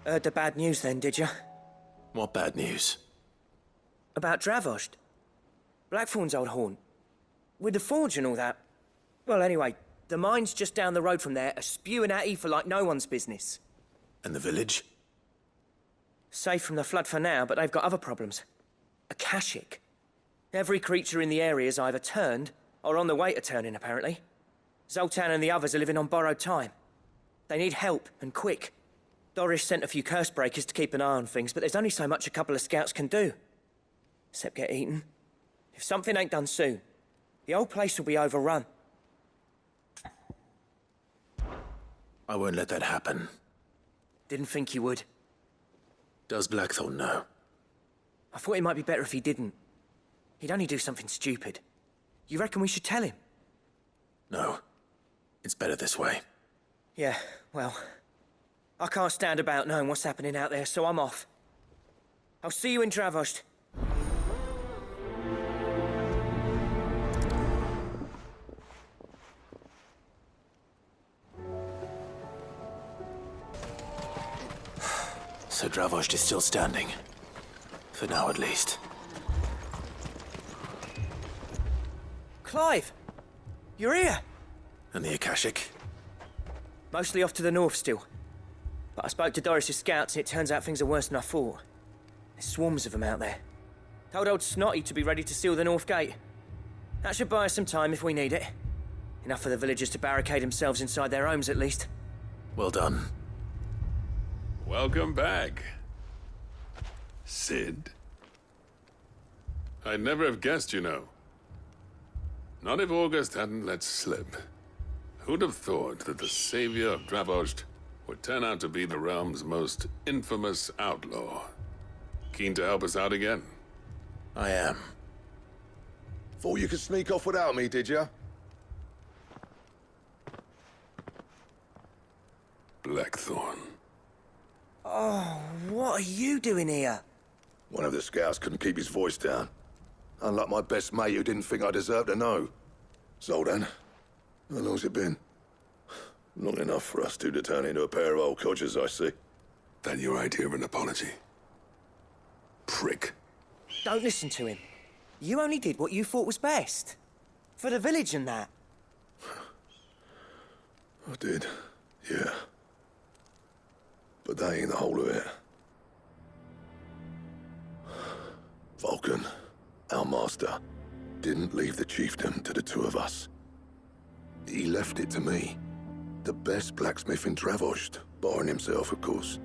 Heard the bad news then, did you? What bad news? About Dravost. Blackthorn's old haunt. With the forge and all that. Well, anyway, the mines just down the road from there are spewing out ether like no one's business. And the village? Safe from the flood for now, but they've got other problems. Akashic. Every creature in the area's either turned, or on the way to turning, apparently. Zoltan and the others are living on borrowed time. They need help, and quick. Doris sent a few curse breakers to keep an eye on things, but there's only so much a couple of scouts can do. Except get eaten. If something ain't done soon, the whole place will be overrun. I won't let that happen. Didn't think you would. Does Blackthorn know? I thought it might be better if he didn't. He'd only do something stupid. You reckon we should tell him? No. It's better this way. Yeah, well... I can't stand about knowing what's happening out there, so I'm off. I'll see you in Dravost. So Dravost is still standing. For now, at least. Clive! You're here! And the Akashic? Mostly off to the north still. But I spoke to Doris's scouts and it turns out things are worse than I thought. There's swarms of them out there. Told old Snotty to be ready to seal the north gate. That should buy us some time if we need it. Enough for the villagers to barricade themselves inside their homes at least. Well done. Welcome back, Sid. I'd never have guessed, you know. Not if August hadn't let slip. Who'd have thought that the savior of Dravost would turn out to be the realm's most infamous outlaw? Keen to help us out again? I am. Thought you could sneak off without me, did you? Blackthorn. Oh, what are you doing here? One of the scouts couldn't keep his voice down. Unlike my best mate who didn't think I deserved to know. Zoltan, how long's it been? Long enough for us two to turn into a pair of old codgers, I see. That your idea of an apology? Prick. Don't listen to him. You only did what you thought was best. For the village and that. I did, yeah. But that ain't the whole of it. Vulcan, our master, didn't leave the chiefdom to the two of us. He left it to me. The best blacksmith in Dravost, barring himself, of course.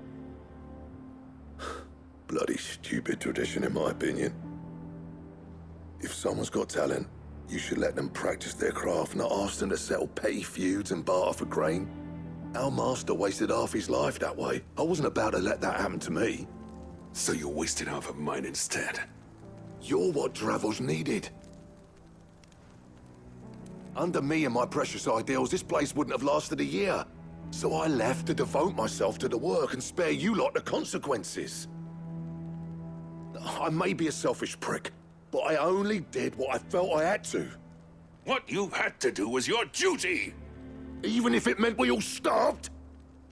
Bloody stupid tradition, in my opinion. If someone's got talent, you should let them practice their craft, not ask them to settle petty feuds and barter for grain. Our master wasted half his life that way. I wasn't about to let that happen to me. So you wasted half of mine instead? You're what Dravost needed. Under me and my precious ideals, this place wouldn't have lasted a year. So I left to devote myself to the work and spare you lot the consequences. I may be a selfish prick, but I only did what I felt I had to. What you had to do was your duty! Even if it meant we all starved?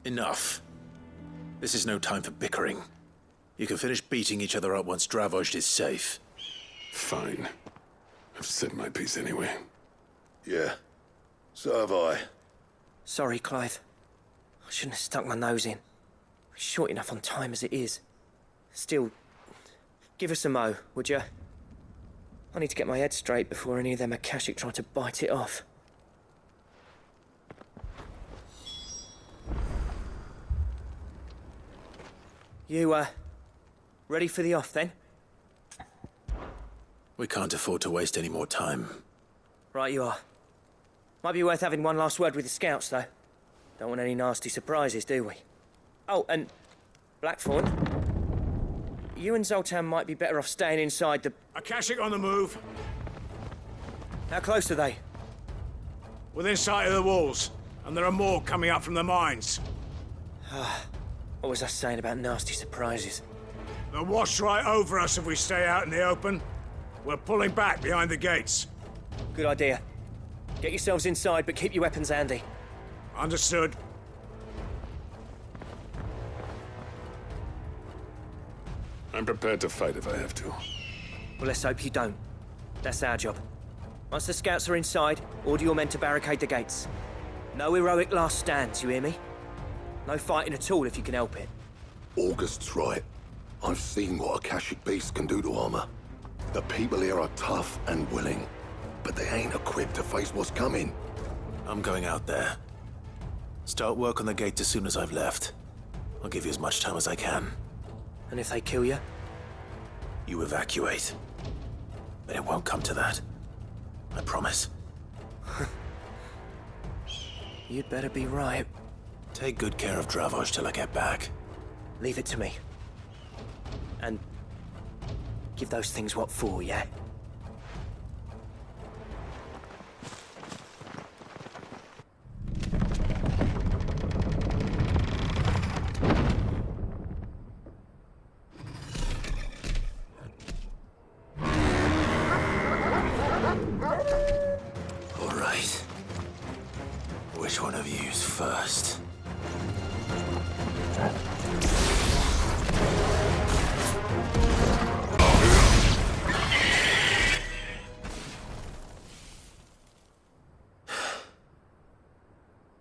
Enough. This is no time for bickering. You can finish beating each other up once Dravost is safe. Fine. I've said my piece anyway. Yeah, so have I. Sorry, Clive. I shouldn't have stuck my nose in. We're short enough on time as it is. Still, give us a mo, would you? I need to get my head straight before any of them Akashic try to bite it off. You, ready for the off, then? We can't afford to waste any more time. Right you are. Might be worth having one last word with the scouts, though. Don't want any nasty surprises, do we? Oh, and Blackthorn, you and Zoltan might be better off staying inside the... Akashic on the move. How close are they? Within sight of the walls. And there are more coming up from the mines. What was I saying about nasty surprises? They'll wash right over us if we stay out in the open. We're pulling back behind the gates. Good idea. Get yourselves inside, but keep your weapons handy. Understood. I'm prepared to fight if I have to. Well, let's hope you don't. That's our job. Once the scouts are inside, order your men to barricade the gates. No heroic last stands, you hear me? No fighting at all if you can help it. August's right. I've seen what Akashic beasts can do to armor. The people here are tough and willing, but they ain't equipped to face what's coming. I'm going out there. Start work on the gate as soon as I've left. I'll give you as much time as I can. And if they kill you? You evacuate. But it won't come to that. I promise. You'd better be right. Take good care of Dravoj till I get back. Leave it to me. And give those things what for, yeah? All right. Which one of you's first?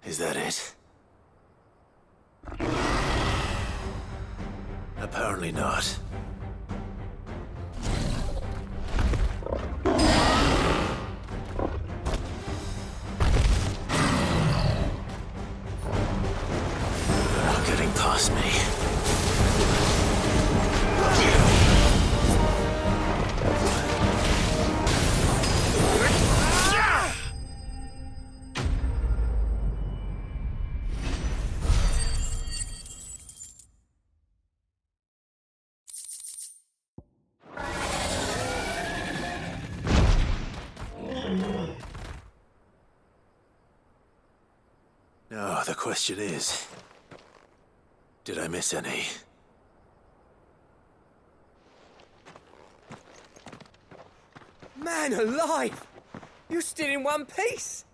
Is that it? Apparently not. You're not getting past me. Now, the question is, did I miss any? Man alive! You're still in one piece!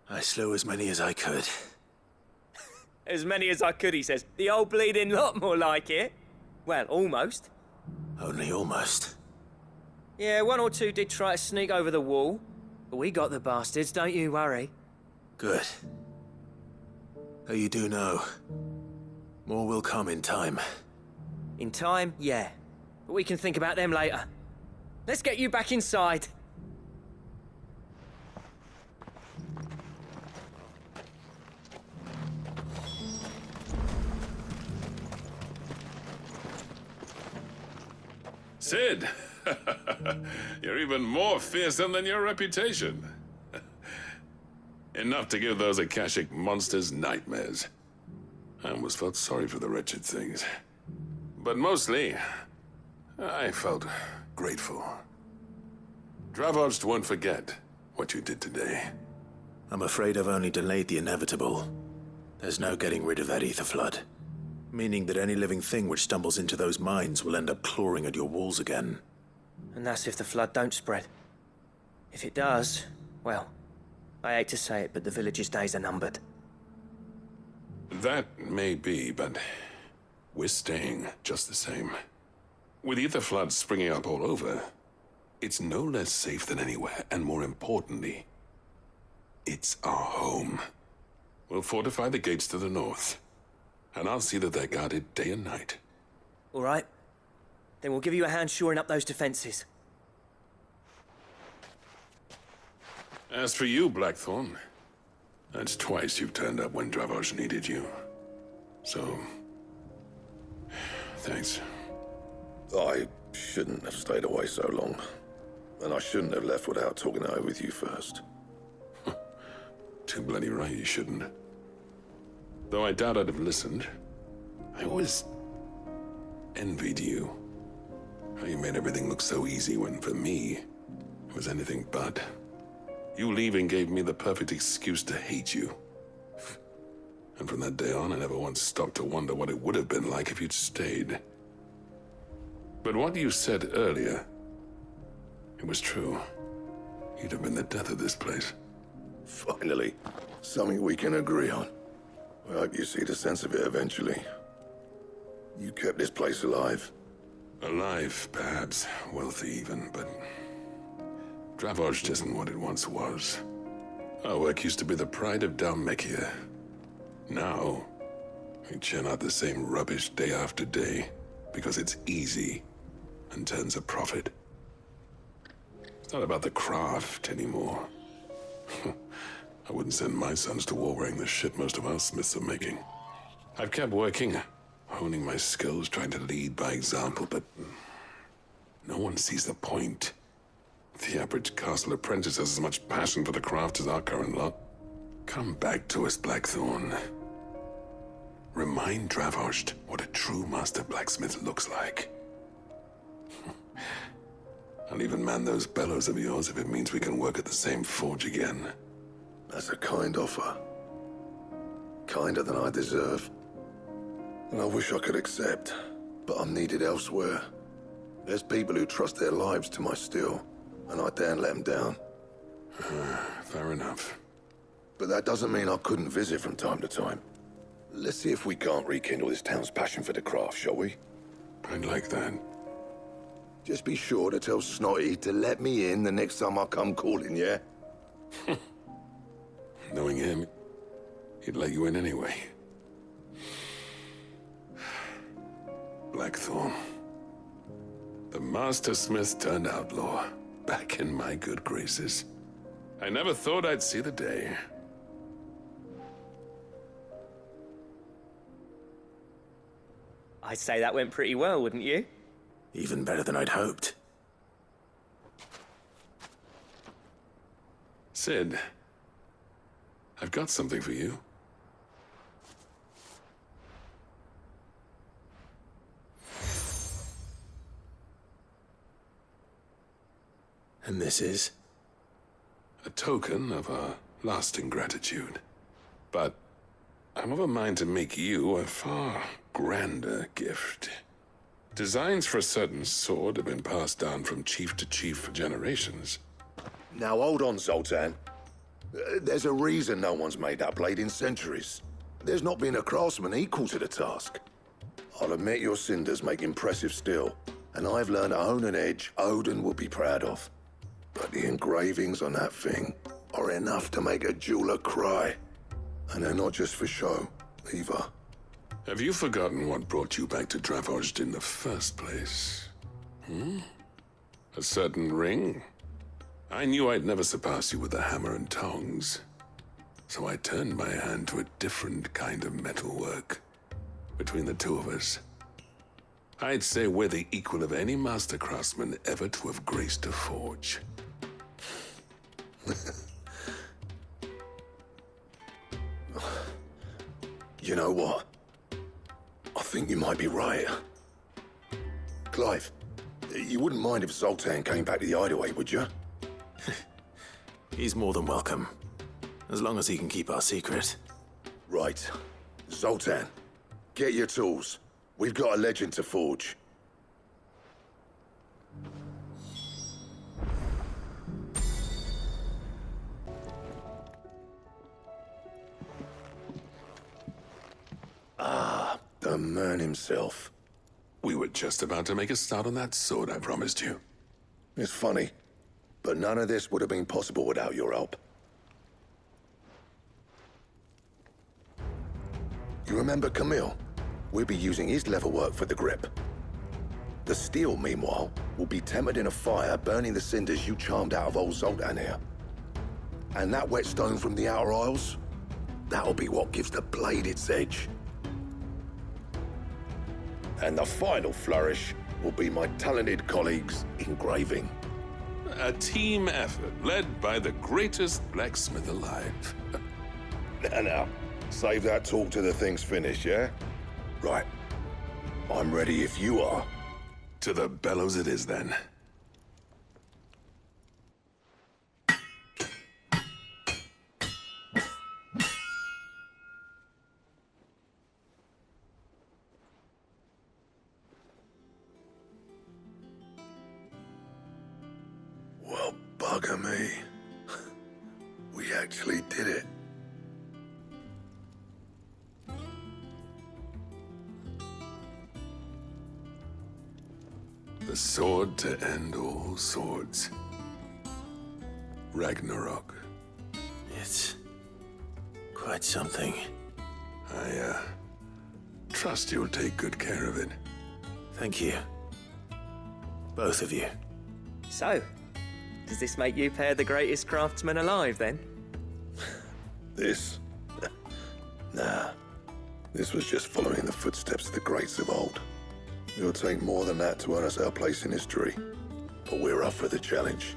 I slew as many as I could. As many as I could, he says. The old bleeding lot, more like it. Well, almost. Only almost. Yeah, one or two did try to sneak over the wall. But we got the bastards, don't you worry. Good. Though you do know, more will come in time. In time, yeah. But we can think about them later. Let's get you back inside. Sid! You're even more fearsome than your reputation. Enough to give those Akashic monsters nightmares. I almost felt sorry for the wretched things. But mostly, I felt grateful. Dravoj won't forget what you did today. I'm afraid I've only delayed the inevitable. There's no getting rid of that ether flood. Meaning that any living thing which stumbles into those mines will end up clawing at your walls again. And that's if the flood don't spread. If it does, well, I hate to say it, but the village's days are numbered. That may be, but we're staying just the same. With ether floods springing up all over, it's no less safe than anywhere, and more importantly, it's our home. We'll fortify the gates to the north, and I'll see that they're guarded day and night. All right. Then we'll give you a hand shoring up those defenses. As for you, Blackthorn, that's twice you've turned up when Dravoj needed you. So, thanks. I shouldn't have stayed away so long. And I shouldn't have left without talking it over with you first. Too bloody right you shouldn't. Though I doubt I'd have listened. I always envied you. How you made everything look so easy when, for me, it was anything but. You leaving gave me the perfect excuse to hate you. And from that day on, I never once stopped to wonder what it would have been like if you'd stayed. But what you said earlier, it was true. You'd have been the death of this place. Finally, something we can agree on. I hope you see the sense of it eventually. You kept this place alive. Alive, perhaps. Wealthy even, but... Dravozd isn't what it once was. Our work used to be the pride of Dalmekia. Now, we churn out the same rubbish day after day because it's easy and turns a profit. It's not about the craft anymore. I wouldn't send my sons to war wearing the shit most of our smiths are making. I've kept working, honing my skills, trying to lead by example, but no one sees the point. The average castle apprentice has as much passion for the craft as our current lot. Come back to us, Blackthorn. Remind Dravozd what a true master blacksmith looks like. I'll even man those bellows of yours if it means we can work at the same forge again. That's a kind offer. Kinder than I deserve. And I wish I could accept, but I'm needed elsewhere. There's people who trust their lives to my steel, and I daren't let them down. Fair enough. But that doesn't mean I couldn't visit from time to time. Let's see if we can't rekindle this town's passion for the craft, shall we? I'd like that. Just be sure to tell Snotty to let me in the next time I come calling, yeah? Knowing him, he'd let you in anyway. Blackthorn. The Master Smith turned outlaw, back in my good graces. I never thought I'd see the day. I'd say that went pretty well, wouldn't you? Even better than I'd hoped. Sid, I've got something for you. And this is? A token of our lasting gratitude. But I'm of a mind to make you a far grander gift. Designs for a certain sword have been passed down from chief to chief for generations. Now hold on, Zoltan. There's a reason no one's made that blade in centuries. There's not been a craftsman equal to the task. I'll admit your cinders make impressive steel, and I've learned to own an edge Odin will be proud of. But the engravings on that thing are enough to make a jeweler cry. And they're not just for show, either. Have you forgotten what brought you back to Dravozd in the first place? A certain ring? I knew I'd never surpass you with the hammer and tongs. So I turned my hand to a different kind of metalwork. Between the two of us, I'd say we're the equal of any master craftsman ever to have graced a forge. You know what? I think you might be right. Clive, you wouldn't mind if Zoltan came back to the Hideaway, would you? He's more than welcome. As long as he can keep our secret. Right. Zoltan, get your tools. We've got a legend to forge. Ah, the man himself. We were just about to make a start on that sword I promised you. It's funny, but none of this would have been possible without your help. You remember Camille? We'll be using his leatherwork for the grip. The steel, meanwhile, will be tempered in a fire, burning the cinders you charmed out of old Zoltan here. And that whetstone from the Outer Isles, that'll be what gives the blade its edge. And the final flourish will be my talented colleagues' engraving. A team effort led by the greatest blacksmith alive. Now, save that talk till the thing's finished, yeah? Right. I'm ready if you are. To the bellows it is then. Well, bugger me. We actually did it. The sword to end all swords. Ragnarok. It's quite something. I trust you'll take good care of it. Thank you. Both of you. So, does this make you pair the greatest craftsman alive, then? This? Nah. This was just following the footsteps of the greats of old. It'll take more than that to earn us our place in history. But we're up for the challenge.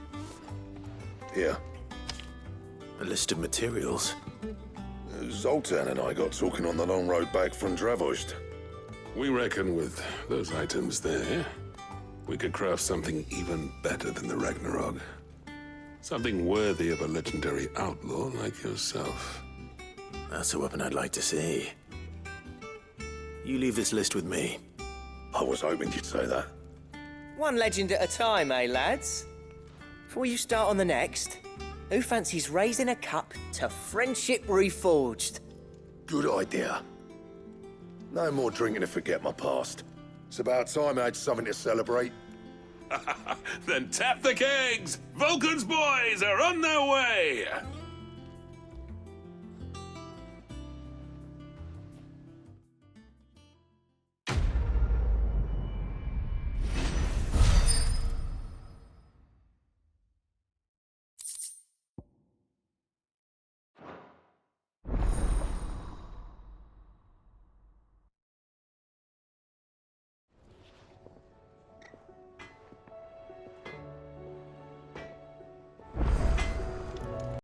Here. A list of materials. Zoltan and I got talking on the long road back from Dravost. We reckon with those items there, we could craft something even better than the Ragnarok. Something worthy of a legendary outlaw like yourself. That's a weapon I'd like to see. You leave this list with me. I was hoping you'd say that. One legend at a time, eh, lads? Before you start on the next, who fancies raising a cup to friendship reforged? Good idea. No more drinking to forget my past. It's about time I had something to celebrate. Then tap the kegs! Vulcan's boys are on their way!